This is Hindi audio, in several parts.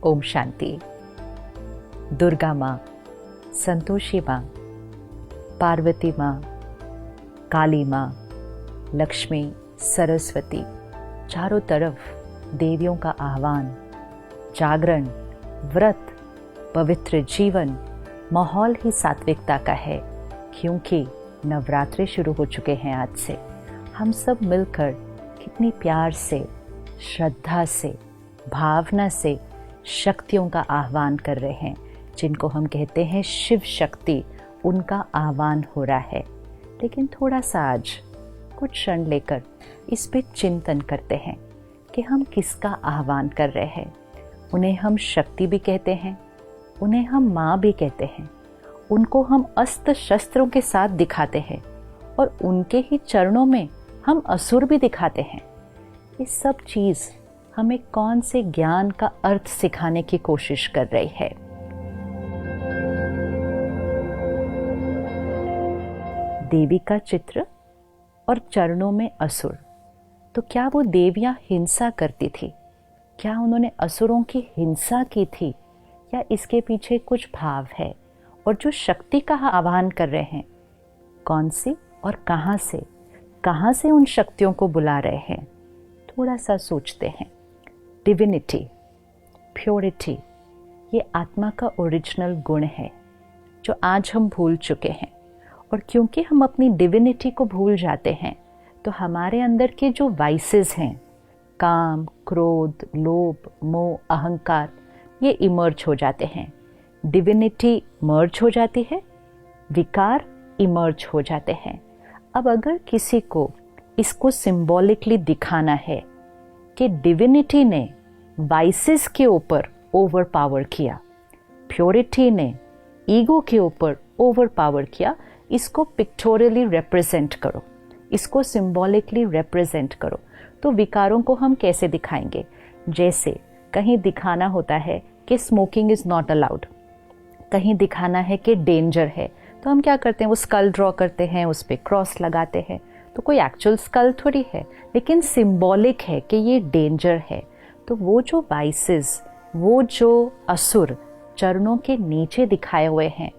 ओम शांति। दुर्गा माँ, संतोषी माँ, पार्वती माँ, काली माँ, लक्ष्मी, सरस्वती, चारों तरफ देवियों का आह्वान, जागरण, व्रत, पवित्र जीवन, माहौल ही सात्विकता का है। क्योंकि नवरात्रि शुरू हो चुके हैं आज से। हम सब मिलकर कितनी प्यार से, श्रद्धा से, भावना से शक्तियों का आह्वान कर रहे हैं, जिनको हम कहते हैं शिव शक्ति। उनका आह्वान हो रहा है। लेकिन थोड़ा सा आज कुछ क्षण लेकर इस पे चिंतन करते हैं कि हम किसका आह्वान कर रहे हैं। उन्हें हम शक्ति भी कहते हैं, उन्हें हम माँ भी कहते हैं, उनको हम अस्त्र शस्त्रों के साथ दिखाते हैं और उनके ही चरणों में हम असुर भी दिखाते हैं। ये सब चीज़ हमें कौन से ज्ञान का अर्थ सिखाने की कोशिश कर रही है। देवी का चित्र और चरणों में असुर। तो क्या वो देवियां हिंसा करती थी? क्या उन्होंने असुरों की हिंसा की थी, या इसके पीछे कुछ भाव है? और जो शक्ति का आह्वान कर रहे हैं, कौन सी और कहाँ से उन शक्तियों को बुला रहे हैं? थोड़ा सा सोचते हैं। डिविनिटी, प्योरिटी, ये आत्मा का ओरिजिनल गुण है जो आज हम भूल चुके हैं। और क्योंकि हम अपनी डिविनिटी को भूल जाते हैं, तो हमारे अंदर के जो वाइसेस हैं, काम, क्रोध, लोभ, मोह, अहंकार, ये इमर्ज हो जाते हैं। डिविनिटी मर्ज हो जाती है, विकार इमर्ज हो जाते हैं। अब अगर किसी को इसको सिंबॉलिकली दिखाना है कि डिविनिटी ने वाइसेस के ऊपर ओवर पावर किया, प्योरिटी ने ईगो के ऊपर ओवर पावर किया, इसको पिक्टोरियली रिप्रेजेंट करो, इसको सिंबॉलिकली रिप्रेजेंट करो। तो विकारों को हम कैसे दिखाएंगे? जैसे कहीं दिखाना होता है कि स्मोकिंग इज नॉट अलाउड, कहीं दिखाना है कि डेंजर है, तो हम क्या करते हैं? वो स्कल ड्रॉ करते हैं, उस पर क्रॉस लगाते हैं। तो कोई एक्चुअल स्कल थोड़ी है, लेकिन सिंबॉलिक है कि ये डेंजर है। तो वो जो वाइसेस, वो जो असुर चरणों के नीचे दिखाए हुए हैं,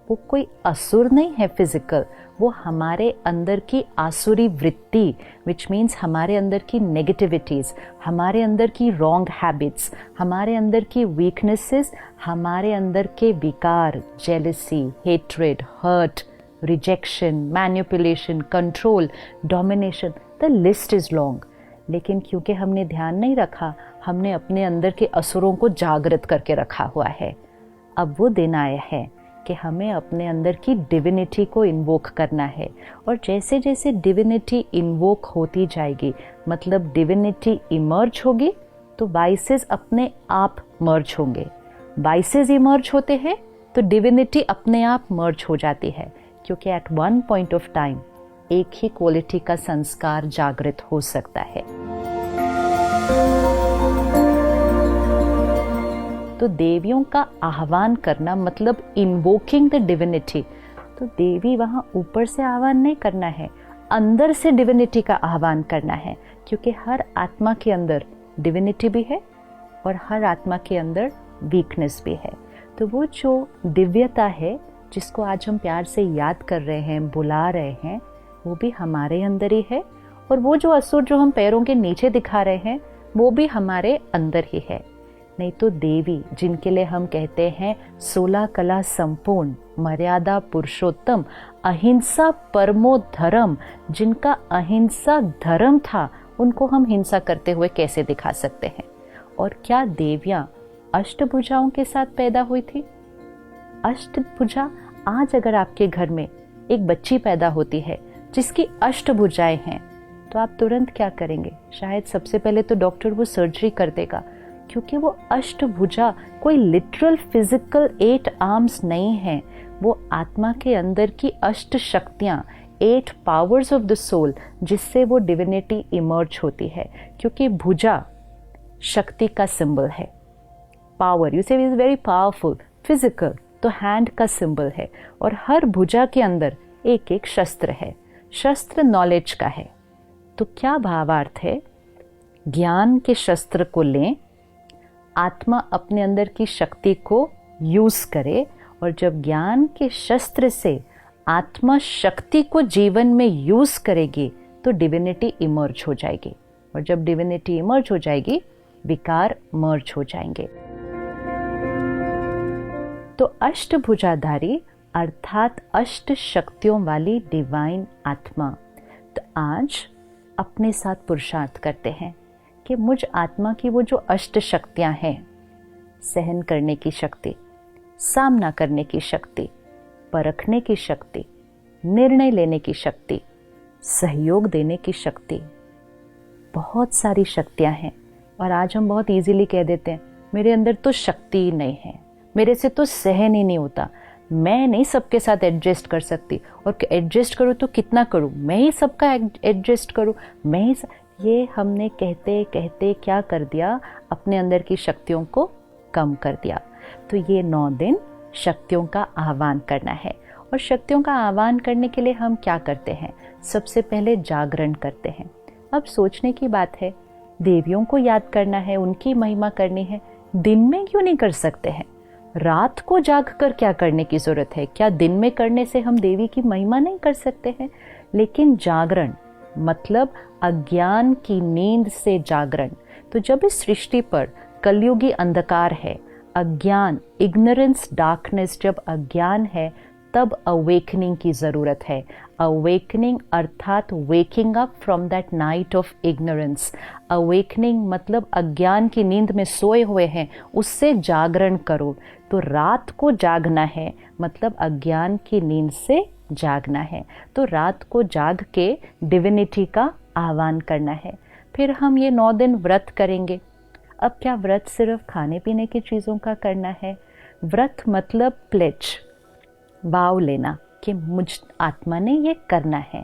वो कोई असुर नहीं है फिजिकल, वो हमारे अंदर की आसुरी वृत्ति, विच मीन्स हमारे अंदर की नेगेटिविटीज़, हमारे अंदर की रॉन्ग हैबिट्स, हमारे अंदर की वीकनेसेस, हमारे अंदर के विकार, jealousy, hatred, hurt, rejection, manipulation, control, domination, the list is long. लेकिन क्योंकि हमने ध्यान नहीं रखा, हमने अपने अंदर के असुरों को जागृत करके रखा हुआ है। अब वो दिन आया है कि हमें अपने अंदर की डिविनिटी को इन्वोक करना है। और जैसे जैसे डिविनिटी इन्वोक होती जाएगी, मतलब डिविनिटी इमर्ज होगी, तो वाइसेस अपने आप मर्ज होंगे। वाइसेस इमर्ज होते हैं तो डिविनिटी अपने आप मर्ज हो जाती है, क्योंकि at one point of time एक ही क्वालिटी का संस्कार जागृत हो सकता है। तो देवियों का आह्वान करना मतलब इन्वोकिंग द डिविनिटी। तो देवी वहाँ ऊपर से आह्वान नहीं करना है, अंदर से डिविनिटी का आह्वान करना है। क्योंकि हर आत्मा के अंदर डिविनिटी भी है और हर आत्मा के अंदर वीकनेस भी है। तो वो जो दिव्यता है, जिसको आज हम प्यार से याद कर रहे हैं, बुला रहे हैं, वो भी हमारे अंदर ही है। और वो जो असुर जो हम पैरों के नीचे दिखा रहे हैं, वो भी हमारे अंदर ही है। नहीं तो देवी, जिनके लिए हम कहते हैं 16 कला संपूर्ण, मर्यादा पुरुषोत्तम, अहिंसा परमो धर्म, जिनका अहिंसा धर्म था, उनको हम हिंसा करते हुए कैसे दिखा सकते हैं? और क्या देवियां अष्टभुजाओं के साथ पैदा हुई थी? अष्टभुजा, आज अगर आपके घर में एक बच्ची पैदा होती है जिसकी अष्टभुजाएं हैं, तो आप तुरंत क्या करेंगे? शायद सबसे पहले तो डॉक्टर वो सर्जरी कर देगा, क्योंकि वो अष्टभुजा कोई लिटरल फिजिकल 8 आर्म्स नहीं है। वो आत्मा के अंदर की अष्ट शक्तियाँ, 8 पावर्स ऑफ द सोल, जिससे वो डिविनिटी इमर्ज होती है। क्योंकि भुजा शक्ति का सिंबल है, पावर, यू से इज वेरी पावरफुल, फिजिकल, तो हैंड का सिंबल है। और हर भुजा के अंदर एक एक शस्त्र है। शस्त्र नॉलेज का है। तो क्या भावार्थ है? ज्ञान के शस्त्र को लें, आत्मा अपने अंदर की शक्ति को यूज करे, और जब ज्ञान के शस्त्र से आत्मा शक्ति को जीवन में यूज करेगी तो डिविनिटी इमर्ज हो जाएगी, और जब डिविनिटी इमर्ज हो जाएगी विकार मर्ज हो जाएंगे। तो अष्टभुजाधारी अर्थात अष्ट शक्तियों वाली डिवाइन आत्मा, तो आज अपने साथ पुरुषार्थ करते हैं कि मुझ आत्मा की वो जो अष्ट शक्तियां हैं, सहन करने की शक्ति, सामना करने की शक्ति, परखने की शक्ति, निर्णय लेने की शक्ति, सहयोग देने की शक्ति, बहुत सारी शक्तियां हैं। और आज हम बहुत इजीली कह देते हैं मेरे अंदर तो शक्ति ही नहीं है, मेरे से तो सहन ही नहीं होता, मैं नहीं सबके साथ एडजस्ट कर सकती, और एडजस्ट करूँ तो कितना करूँ, मैं ही सबका एडजस्ट करूँ, मैं ही ये हमने कहते कहते क्या कर दिया, अपने अंदर की शक्तियों को कम कर दिया। तो ये 9 दिन शक्तियों का आह्वान करना है। और शक्तियों का आह्वान करने के लिए हम क्या करते हैं? सबसे पहले जागरण करते हैं। अब सोचने की बात है, देवियों को याद करना है, उनकी महिमा करनी है, दिन में क्यों नहीं कर सकते हैं? रात को जाग कर क्या करने की जरूरत है? क्या दिन में करने से हम देवी की महिमा नहीं कर सकते हैं? लेकिन जागरण मतलब अज्ञान की नींद से जागरण। तो जब इस सृष्टि पर कलयुगी अंधकार है, अज्ञान, इग्नोरेंस, डार्कनेस, जब अज्ञान है तब अवेकनिंग की जरूरत है। अवेकनिंग अर्थात waking up from that night of ignorance. Awakening मतलब अज्ञान की नींद में सोए हुए हैं, उससे जागरण करो। तो रात को जागना है मतलब अज्ञान की नींद से जागना है। तो रात को जाग के डिविनिटी का आह्वान करना है। फिर हम ये 9 दिन व्रत करेंगे। अब क्या व्रत सिर्फ खाने पीने की चीज़ों का करना है? व्रत मतलब प्लेज, वाव लेना कि मुझ आत्मा ने ये करना है।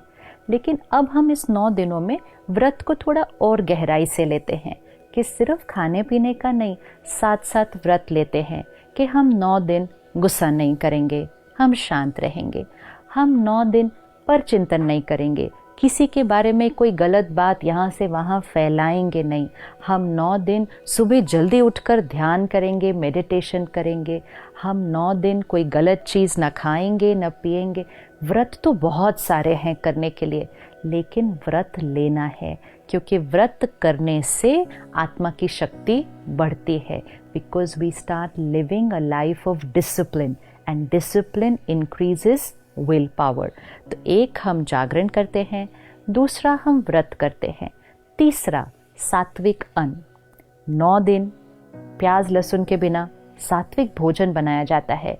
लेकिन अब हम इस 9 दिनों में व्रत को थोड़ा और गहराई से लेते हैं कि सिर्फ खाने पीने का नहीं, साथ साथ व्रत लेते हैं कि हम 9 दिन गुस्सा नहीं करेंगे, हम शांत रहेंगे, हम 9 दिन पर चिंतन नहीं करेंगे, किसी के बारे में कोई गलत बात यहाँ से वहाँ फैलाएंगे नहीं, हम 9 दिन सुबह जल्दी उठकर ध्यान करेंगे, मेडिटेशन करेंगे, हम 9 दिन कोई गलत चीज़ ना खाएंगे न पिएंगे। व्रत तो बहुत सारे हैं करने के लिए, लेकिन व्रत लेना है क्योंकि व्रत करने से आत्मा की शक्ति बढ़ती है। Because we start living a life of discipline and discipline increases will power. तो एक हम जागरण करते हैं, दूसरा हम व्रत करते हैं, तीसरा सात्विक अन्न। 9 दिन प्याज लहसुन के बिना सात्विक भोजन बनाया जाता है।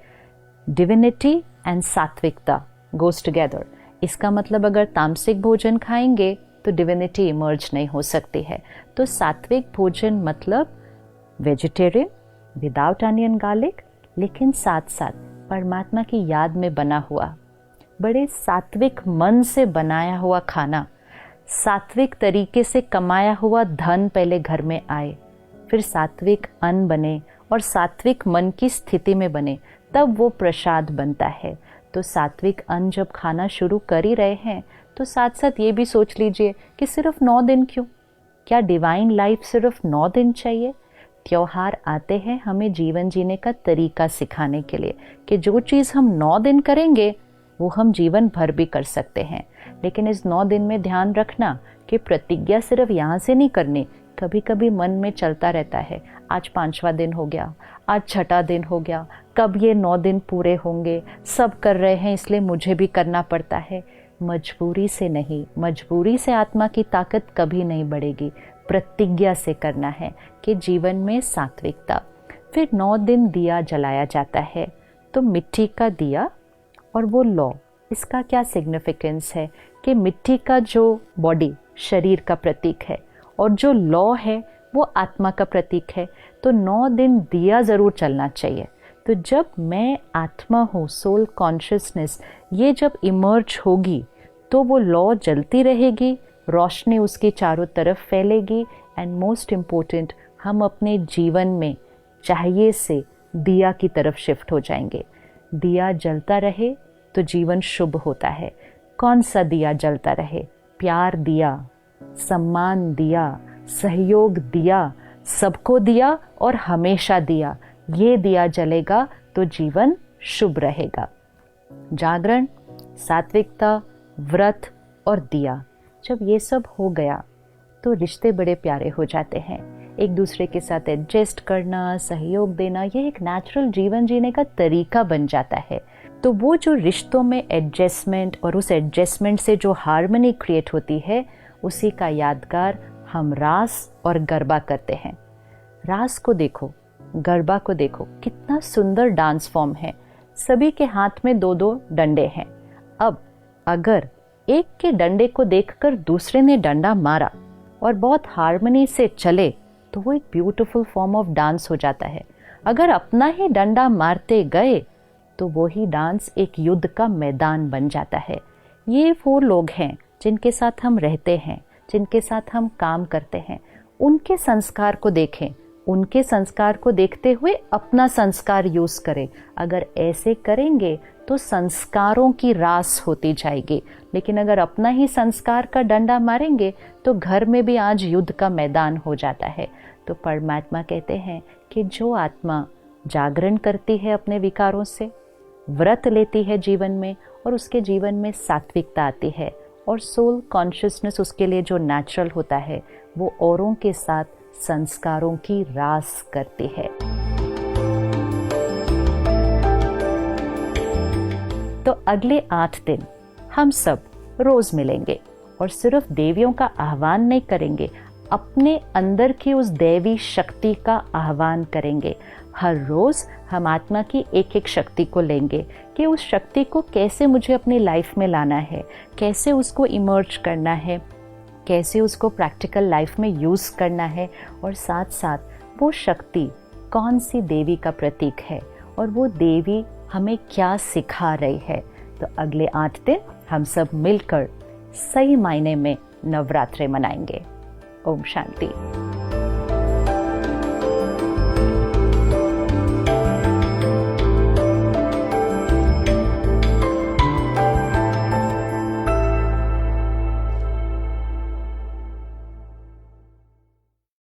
डिविनिटी एंड सात्विकता गोज टुगेदर। इसका मतलब अगर तामसिक भोजन खाएंगे तो डिविनिटी इमर्ज नहीं हो सकती है। तो सात्विक भोजन मतलब वेजिटेरियन विदाउट अनियन गार्लिक, लेकिन साथ साथ परमात्मा की याद में बना हुआ, बड़े सात्विक मन से बनाया हुआ खाना, सात्विक तरीके से कमाया हुआ धन पहले घर में आए, फिर सात्विक अन्न बने और सात्विक मन की स्थिति में बने, तब वो प्रसाद बनता है। तो सात्विक अन्न जब खाना शुरू कर ही रहे हैं तो साथ साथ ये भी सोच लीजिए कि सिर्फ 9 दिन क्यों? क्या डिवाइन लाइफ सिर्फ 9 दिन चाहिए? त्योहार आते हैं हमें जीवन जीने का तरीका सिखाने के लिए कि जो चीज़ हम 9 दिन करेंगे वो हम जीवन भर भी कर सकते हैं। लेकिन इस 9 दिन में ध्यान रखना कि प्रतिज्ञा सिर्फ यहाँ से नहीं करनी। कभी कभी मन में चलता रहता है, आज 5वां दिन हो गया, आज 6ठा दिन हो गया, कब ये 9 दिन पूरे होंगे, सब कर रहे हैं इसलिए मुझे भी करना पड़ता है। मजबूरी से नहीं, मजबूरी से आत्मा की ताकत कभी नहीं बढ़ेगी। प्रतिज्ञा से करना है कि जीवन में सात्विकता। फिर 9 दिन दिया जलाया जाता है, तो मिट्टी का दिया और वो लौ, इसका क्या सिग्निफिकेंस है कि मिट्टी का जो बॉडी शरीर का प्रतीक है और जो लौ है वो आत्मा का प्रतीक है। तो 9 दिन दिया ज़रूर चलना चाहिए। तो जब मैं आत्मा हूँ, सोल कॉन्शियसनेस, ये जब इमर्ज होगी तो वो लौ जलती रहेगी, रोशनी उसके चारों तरफ फैलेगी एंड मोस्ट इम्पोर्टेंट, हम अपने जीवन में चाहिए से दिया की तरफ शिफ्ट हो जाएंगे। दिया जलता रहे तो जीवन शुभ होता है। कौन सा दिया जलता रहे? प्यार दिया, सम्मान दिया, सहयोग दिया, सबको दिया और हमेशा दिया, ये दिया जलेगा तो जीवन शुभ रहेगा। जागरण, सात्विकता, व्रत और दिया, जब ये सब हो गया तो रिश्ते बड़े प्यारे हो जाते हैं। एक दूसरे के साथ एडजस्ट करना, सहयोग देना, ये एक नेचुरल जीवन जीने का तरीका बन जाता है। तो वो जो रिश्तों में एडजस्टमेंट और उस एडजस्टमेंट से जो हार्मनी क्रिएट होती है, उसी का यादगार हम रास और गरबा करते हैं। रास को देखो, गरबा को देखो, कितना सुंदर डांस फॉर्म है। सभी के हाथ में 2-2 डंडे हैं। अब अगर एक के डंडे को देखकर दूसरे ने डंडा मारा और बहुत हार्मनी से चले तो वो एक ब्यूटीफुल फॉर्म ऑफ डांस हो जाता है। अगर अपना ही डंडा मारते गए तो वो ही डांस एक युद्ध का मैदान बन जाता है। ये वो लोग हैं जिनके साथ हम रहते हैं, जिनके साथ हम काम करते हैं। उनके संस्कार को देखें, उनके संस्कार को देखते हुए अपना संस्कार यूज करें। अगर ऐसे करेंगे तो संस्कारों की रास होती जाएगी। लेकिन अगर अपना ही संस्कार का डंडा मारेंगे तो घर में भी आज युद्ध का मैदान हो जाता है। तो परमात्मा कहते हैं कि जो आत्मा जागरण करती है अपने विकारों से, व्रत लेती है जीवन में, और उसके जीवन में सात्विकता आती है और सोल कॉन्शियसनेस उसके लिए जो नेचुरल होता है, वो औरों के साथ संस्कारों की रास करती है। तो अगले 8 दिन हम सब रोज मिलेंगे और सिर्फ देवियों का आह्वान नहीं करेंगे, अपने अंदर की उस दैवी शक्ति का आह्वान करेंगे। हर रोज हम आत्मा की एक एक शक्ति को लेंगे कि उस शक्ति को कैसे मुझे अपनी लाइफ में लाना है, कैसे उसको इमर्ज करना है, कैसे उसको प्रैक्टिकल लाइफ में यूज करना है, और साथ साथ वो शक्ति कौन सी देवी का प्रतीक है और वो देवी हमें क्या सिखा रही है। तो अगले 8 दिन हम सब मिलकर सही मायने में नवरात्रे मनाएंगे। ओम शांति।